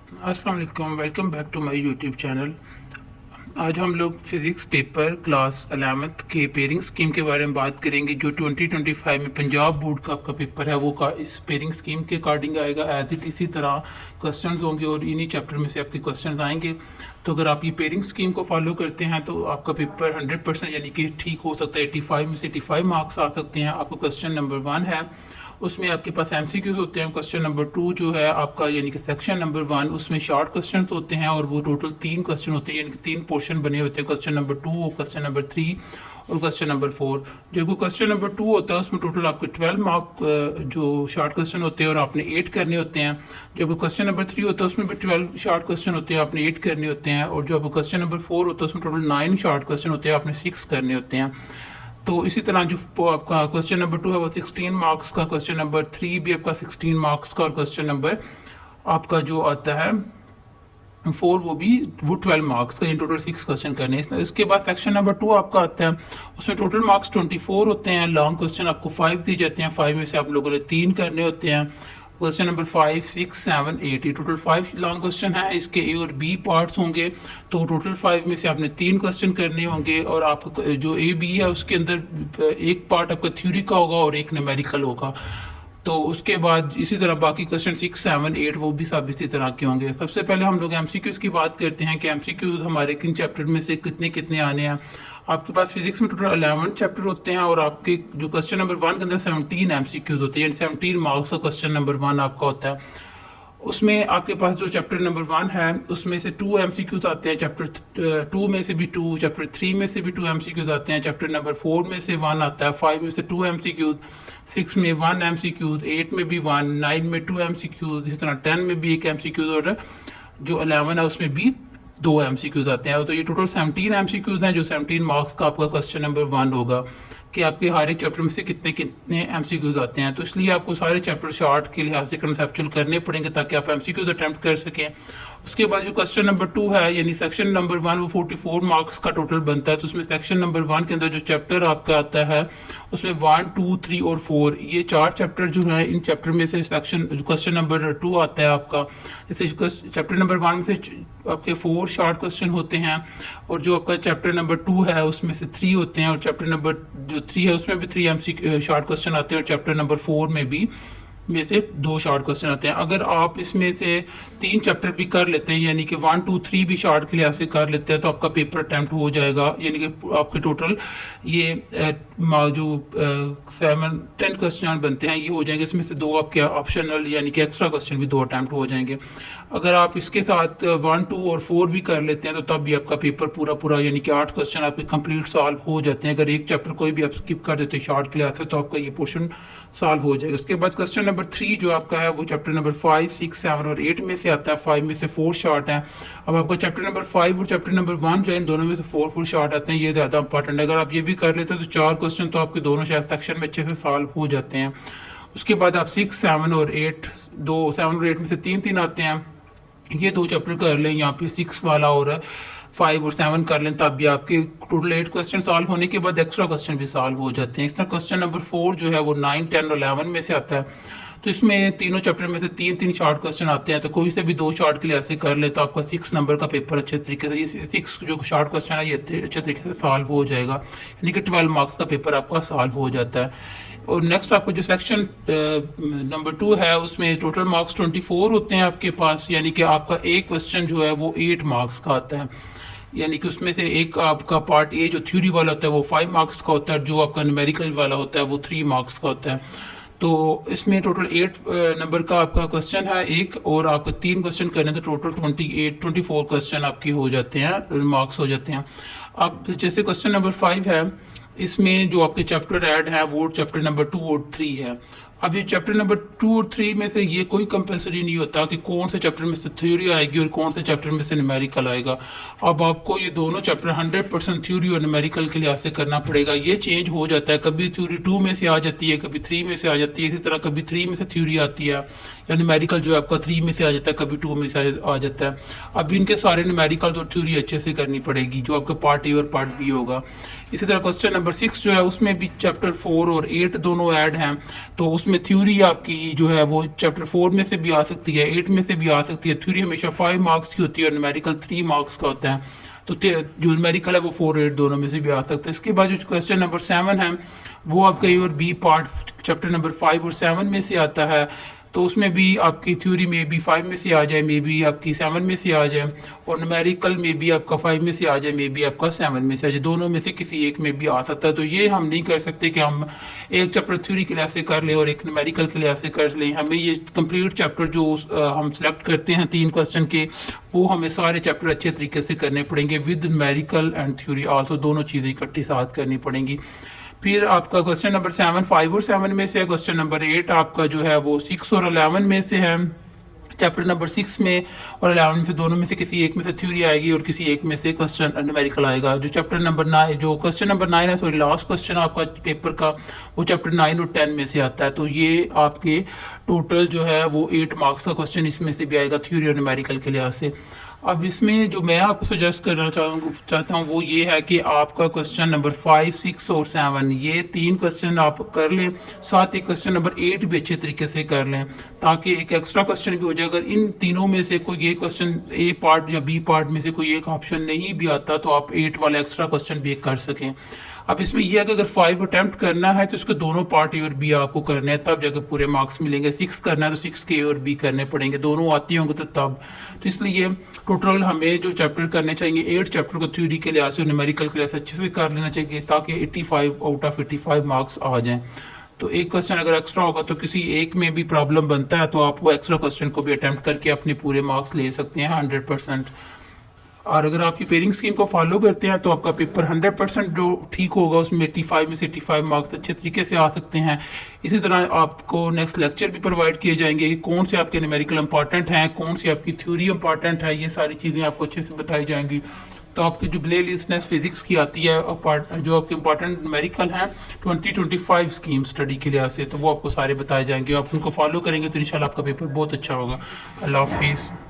अस्सलाम वालेकुम, welcome back to my YouTube channel. आज हम लोग फिज़िक्स पेपर क्लास 11th के पेयरिंग स्कीम के बारे में बात करेंगे जो 2025 में पंजाब बोर्ड का आपका पेपर है वो इस पेयरिंग स्कीम के अकॉर्डिंग आएगा। एज इट इसी तरह क्वेश्चंस होंगे और इन्हीं चैप्टर में से आपके क्वेश्चंस आएंगे। तो अगर आप ये पेयरिंग स्कीम को फॉलो करते हैं तो आपका पेपर 100% यानी कि ठीक हो सकता है। 85 में से 85 मार्क्स आ सकते हैं। आपको क्वेश्चन नंबर 1 है, उसमें आपके पास एमसीक्यूज होते हैं। क्वेश्चन नंबर 2 जो है आपका यानी कि सेक्शन नंबर 1 उसमें शॉर्ट क्वेश्चन होते हैं और वो टोटल 3 क्वेश्चन होते हैं यानी कि 3 पोर्शन बने होते हैं। क्वेश्चन नंबर 2, क्वेश्चन नंबर 3 और क्वेश्चन नंबर 4। जो क्वेश्चन नंबर 2 होता है उसमें टोटल आपके 12 मार्क जो शॉर्ट क्वेश्चन होते हैं और आपने 8 करने होते हैं। जब क्वेश्चन नंबर 3 होता है उसमें भी 12 शॉर्ट क्वेश्चन होते हैं, आपने 8 करने होते हैं। और जो क्वेश्चन नंबर 4 होता है उसमें टोटल 9 शॉर्ट क्वेश्चन होते हैं, आपने 6 करने होते हैं। तो इसी तरह जो आपका क्वेश्चन नंबर 2 है वो 16 मार्क्स का, क्वेश्चन नंबर 3 भी आपका 16 मार्क्स का और क्वेश्चन नंबर आपका जो आता है 4 वो 12 मार्क्स का। इन टोटल 6 क्वेश्चन करने हैं। इसके बाद सेक्शन नंबर 2 आपका आता है, उसमें टोटल मार्क्स 24 होते हैं। लॉन्ग क्वेश्चन आपको 5 दिए जाते हैं, 5 में से आप लोगों ने 3 करने होते हैं। क्वेश्चन नंबर 5, 6, 7, 8 ये टोटल 5 लॉन्ग क्वेश्चन है। इसके ए और बी पार्ट्स होंगे तो टोटल 5 में से आपने 3 क्वेश्चन करने होंगे। और आप जो ए बी है उसके अंदर एक पार्ट आपका थ्योरी का होगा और एक न्यूमेरिकल होगा। तो उसके बाद इसी तरह बाकी क्वेश्चन 6, 7, 8 वो भी सब इसी तरह के होंगे। सबसे पहले हम लोग एमसीक्यूज की बात करते हैं कि एमसीक्यूज हमारे किन चैप्टर में से कितने कितने आने हैं। आपके पास फिजिक्स में टोटल 11 चैप्टर होते हैं और आपके जो क्वेश्चन नंबर 1 के अंदर 17 एमसीक्यूज होते हैं, 17 मार्क्स का क्वेश्चन नंबर 1 आपका होता है। उसमें आपके पास जो चैप्टर नंबर 1 है उसमें से 2 एमसीक्यूज आते हैं, चैप्टर 2 में से भी 2, चैप्टर 3 में से भी 2 एमसीक्यूज आते हैं, चैप्टर नंबर 4 में से 1 आता है, 5 में से 2 एमसीक्यूज, 6 में 1 एमसीक्यूज, 8 में भी 1, 9 में 2 एमसीक्यूज, इस तरह 10 में भी 1 एमसीक्यूज और जो 11 है उसमें भी 2 एमसीक्यूज आते हैं। तो ये टोटल 17 एमसीक्यूज हैं जो 17 मार्क्स का आपका क्वेश्चन नंबर 1 होगा कि आपके हर एक चैप्टर में से कितने कितने एमसीक्यूज आते हैं। तो इसलिए आपको सारे चैप्टर शॉर्ट के लिहाज से कंसेप्चुअल करने पड़ेंगे ताकि आप एमसीक्यूज अटेम्प्ट कर सकें। उसके बाद जो क्वेश्चन नंबर 2 है यानी सेक्शन नंबर 1 वो 44 मार्क्स का टोटल बनता है। तो उसमें सेक्शन नंबर 1 के अंदर जो चैप्टर आपका आता है उसमें 1, 2, 3 और 4 ये 4 चैप्टर जो है, इन चैप्टर में से सेक्शन क्वेश्चन नंबर 2 आता है आपका। जैसे चैप्टर नंबर 1 में से आपके 4 शॉर्ट क्वेश्चन होते हैं और जो आपका चैप्टर नंबर 2 है उसमें से 3 होते हैं और चैप्टर नंबर जो 3 है उसमें भी 3 एमसी शॉर्ट क्वेश्चन आते हैं और चैप्टर नंबर 4 में से 2 शॉर्ट क्वेश्चन आते हैं। अगर आप इसमें से 3 चैप्टर भी कर लेते हैं यानी कि 1, 2, 3 भी शॉर्ट के लिहाज से कर लेते हैं तो आपका पेपर अटेम्प्ट हो जाएगा। यानी कि आपके टोटल ये जो 10 क्वेश्चन बनते हैं ये हो जाएंगे। इसमें से 2 आपके ऑप्शनल यानी कि एक्स्ट्रा क्वेश्चन भी 2 अटेम्प्ट हो जाएंगे। अगर आप इसके साथ 1, 2 और 4 भी कर लेते हैं तो तब भी आपका पेपर पूरा यानी कि 8 क्वेश्चन आपके कंप्लीट सॉल्व हो जाते हैं। अगर एक चैप्टर कोई भी आप स्किप कर देते हैं शॉर्ट के लिहाज से तो आपका ये पोर्शन सॉल्व हो जाएगा। उसके बाद क्वेश्चन नंबर 3 जो आपका है वो चैप्टर नंबर 5, 6, 7 और 8 में से आता है। 5 में से 4 शॉर्ट है। अब आपका चैप्टर नंबर 5 और चैप्टर नंबर 1 जो है इन दोनों में से 4 शॉर्ट आते हैं, ये ज्यादा इंपॉर्टेंट है। अगर आप ये भी कर लेते हैं तो 4 क्वेश्चन तो आपके दोनों शायद सेक्शन में अच्छे से सॉल्व हो जाते हैं। उसके बाद आप 6, 7 और 8 7 और 8 में से 3 आते हैं। ये 2 चैप्टर कर लें, यहाँ पे 6 वाला और 5 और 7 कर लें तब भी आपके टोटल 8 क्वेश्चन सॉल्व होने के बाद एक्स्ट्रा क्वेश्चन भी सॉल्व हो जाते हैं। इस तरह क्वेश्चन नंबर 4 जो है वो 9, 10 और 11 में से आता है। तो इसमें तीनों चैप्टर में से 3 शॉर्ट क्वेश्चन आते हैं। तो कोई से भी 2 शॉर्ट के लिए ऐसे कर ले तो आपका 6 नंबर का पेपर अच्छे तरीके से, ये 6 जो शॉर्ट क्वेश्चन है ये अच्छे तरीके से सॉल्व हो जाएगा। यानी कि 12 मार्क्स का पेपर आपका सॉल्व हो जाता है। और नेक्स्ट आपको जो सेक्शन नंबर 2 है उसमें टोटल मार्क्स 24 होते हैं आपके पास। यानी कि आपका एक क्वेश्चन जो है वो 8 मार्क्स का आता है। यानी कि उसमें से एक आपका पार्ट ए जो थ्योरी वाला होता है वो 5 मार्क्स का होता है, जो आपका न्यूमेरिकल वाला होता है वो 3 मार्क्स का होता है। तो इसमें टोटल 8 नंबर का आपका क्वेश्चन है एक, और आपको 3 क्वेश्चन करने तो टोटल 24 क्वेश्चन आपके हो जाते हैं, मार्क्स हो जाते हैं। अब जैसे क्वेश्चन नंबर 5 है, इसमें जो आपके चैप्टर ऐड है वो चैप्टर नंबर 2 और 3 है। अब ये चैप्टर नंबर 2 और 3 में से ये कोई कंपलसरी नहीं होता कि कौन से चैप्टर में से थ्योरी आएगी और कौन से चैप्टर में से न्यूमेरिकल आएगा। अब आपको ये दोनों चैप्टर 100% थ्योरी और न्यूमेरिकल के लिहाज से करना पड़ेगा। ये चेंज हो जाता है, कभी थ्योरी 2 में से आ जाती है, कभी 3 में से आ जाती है, इसी तरह कभी 3 में से थ्योरी आती है या न्यूमेरिकल जो है आपका 3 में से आ जाता है, कभी 2 में से आ जाता है। अब इनके सारे न्यूमेरिकल और थ्योरी अच्छे से करनी पड़ेगी, जो आपका पार्ट ए और पार्ट बी होगा। इसी तरह क्वेश्चन नंबर 6 जो है उसमें भी चैप्टर 4 और 8 दोनों ऐड हैं, तो उसमें थ्योरी आपकी जो है वो चैप्टर 4 में से भी आ सकती है, 8 में से भी आ सकती है। थ्योरी हमेशा 5 मार्क्स की होती है और न्यूमेरिकल 3 मार्क्स का होता है, तो जो न्यूमेरिकल है वो 4 8 दोनों में से भी आ सकता है। इसके बाद जो क्वेश्चन नंबर 7 है वो आपका ए और बी पार्ट चैप्टर नंबर 5 और 7 में से आता है, तो उसमें भी आपकी थ्योरी में भी 5 में से आ जाए, मे बी आपकी 7 में से आ जाए, और न्यूमेरिकल में भी आपका 5 में से आ जाए, मे बी आपका 7 में से आ जाए, दोनों में से किसी एक में भी आ सकता है। तो ये हम नहीं कर सकते कि हम एक चैप्टर थ्योरी के लिए ऐसे कर लें और एक न्यूमेरिकल के लिए ऐसे कर लें। हमें ये कंप्लीट चैप्टर जो हम सिलेक्ट करते हैं 3 क्वेश्चन के, वो हमें सारे चैप्टर अच्छे तरीके से करने पड़ेंगे with numerical and theory also, दोनों चीज़ें इकट्ठी साथ करनी पड़ेंगी। फिर आपका क्वेश्चन नंबर 7 5 और 7 में से है। क्वेश्चन नंबर 8 आपका जो है वो 6 और 11 में से है। चैप्टर नंबर 6 में और 11 में से दोनों में से किसी एक में से थ्योरी आएगी और किसी एक में से क्वेश्चन न्यूमेरिकल आएगा। जो चैप्टर नंबर 9 जो क्वेश्चन नंबर 9 है, सॉरी लास्ट क्वेश्चन आपका पेपर का, वो चैप्टर 9 और 10 में से आता है। तो ये आपके टोटल जो है वो 8 मार्क्स का क्वेश्चन इसमें से भी आएगा थ्योरी और न्यूमेरिकल के लिहाज से। अब इसमें जो मैं आपको सजेस्ट करना चाहता हूँ वो ये है कि आपका क्वेश्चन नंबर 5 6 और 7 ये 3 क्वेश्चन आप कर लें, साथ ही क्वेश्चन नंबर 8 भी अच्छे तरीके से कर लें, ताकि एक एक्स्ट्रा क्वेश्चन भी हो जाए। अगर इन तीनों में से कोई एक क्वेश्चन ए पार्ट या बी पार्ट में से कोई एक ऑप्शन नहीं भी आता, तो आप 8 वाला एक्स्ट्रा क्वेश्चन भी कर सकें। अब इसमें यह है कि अगर 5 अटेम्प्ट करना है तो इसके दोनों पार्ट ए और बी आपको करने हैं, तब जाकर पूरे मार्क्स मिलेंगे। 6 करना है तो 6 के ए और बी करने पड़ेंगे, दोनों आती होंगे तो तब। तो इसलिए टोटल हमें जो चैप्टर करने चाहिए 8 चैप्टर को थ्योरी के लिहाज से, न्यूमेरिकल के लिहाज से अच्छे से कर लेना चाहिए, ताकि 85 आउट ऑफ 85 मार्क्स आ जाएं। तो एक क्वेश्चन अगर एक्स्ट्रा होगा तो किसी एक में भी प्रॉब्लम बनता है, तो आप वो एक्स्ट्रा क्वेश्चन को भी अटेम्प्ट करके अपने पूरे मार्क्स ले सकते हैं 100%। और अगर आप ये पेयरिंग स्कीम को फॉलो करते हैं तो आपका पेपर 100% जो ठीक होगा, उसमें 85 में से 85 मार्क्स अच्छे तरीके से आ सकते हैं। इसी तरह आपको नेक्स्ट लेक्चर भी प्रोवाइड किए जाएंगे कि कौन से आपके न्यूमेरिकल इंपॉर्टेंट हैं, कौन सी आपकी थ्योरी इंपॉर्टेंट है, ये सारी चीज़ें आपको अच्छे से बताई जाएंगी। तो आपकी जो प्ले लिस्ट नेक्स्ट फिजिक्स की आती है, जो आपके इंपॉर्टेंट न्यूमेरिकल हैं 2025 स्कीम स्टडी के लिहाज से, तो वो आपको सारे बताए जाएंगे। आप उनको फॉलो करेंगे तो इंशाल्लाह आपका पेपर बहुत अच्छा होगा। अल्लाह हाफिज़।